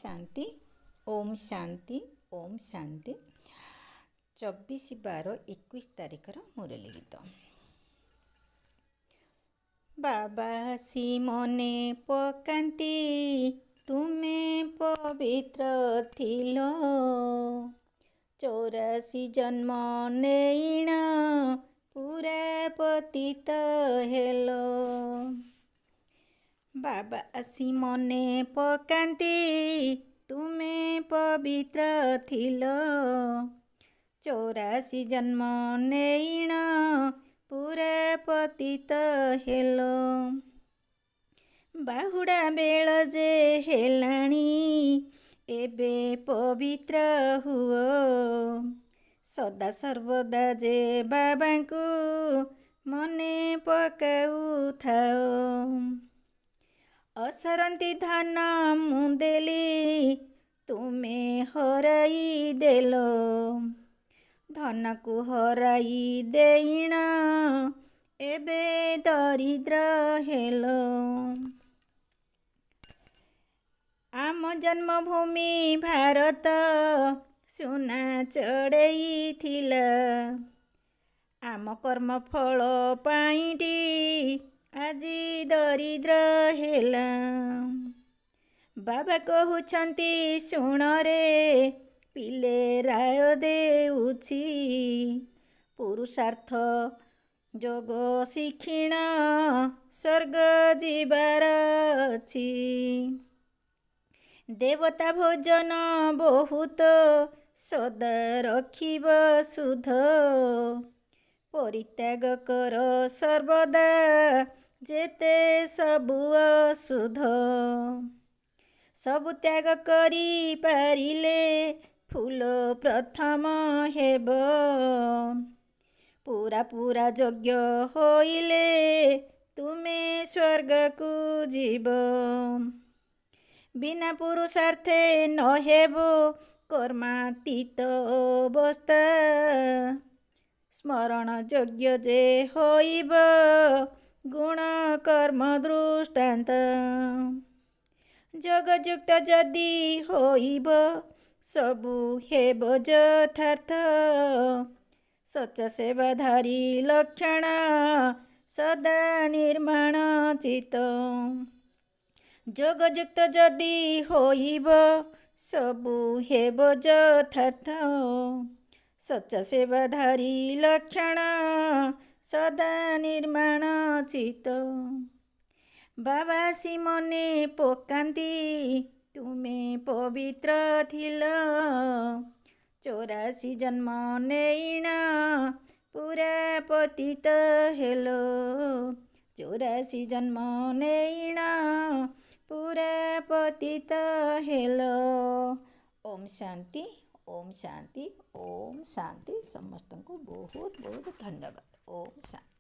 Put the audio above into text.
शांति। ओम शांति। ओम शांति। 24/12/21 तारिखर मुरली गीत। बाबा सी मने पकांती तुमे पवित्र थिलो, 84 जन्म नेईण पूरा पतित हेलो। बाबा आसी मने पकांती तुमे पवित्र थिलो, 84 जन्म नेईण पूरा पतित हेलो। बाहुड़ा बेल जे हेलाणी एबे पवित्र हुओ, सदा सर्वदा जे बाबांकु मने पकाउथाओ। असरंती धन मुदेली तुमे हराई देलो, धन को हराई देईण एबे दरिद्र हेलो। आम जन्मभूमि भारत सुना चढ़ई थिला, आम कर्म फल पाइटी आजी दरिद्र हेला। बाबा कहउछंती शुण रे पिले राय देउछि, पुरुषार्थ जोग शिक्षिण स्वर्ग जीवार अछि। देवता भोजन बहुत सदा रखिब सुध, परित्याग कर सर्वदा जेते सबु अशुद्ध। सबु त्याग करी पारिले फूल प्रथम हेब, पूरा पूरा योग्य होइले तुमे स्वर्ग को जीव। बिना पुरुषार्थे न हेबो कर्मातीत अवस्था, स्मरण योग्य जे होइब गुण कर्म दृष्टांत। जोगयुक्त जदि होइब सबु हेब यथार्थ, सच सेवाधारी लक्षण सदा निर्माण चित। जोगयुक्त जदि होइब सबु हेब यथार्थ, सच सेवाधारी लक्षण सदा निर्माण चित। बाबा सी मने पकांती तुमे पवित्र थिलो, 84 जन्म नेईण पूरा पतित हेलो। 84 जन्म नेईण पूरा पतित हेलो। ओम शांति। ओम शांति। ओम शांति। समस्त को बहुत बहुत धन्यवाद। ओम शांति।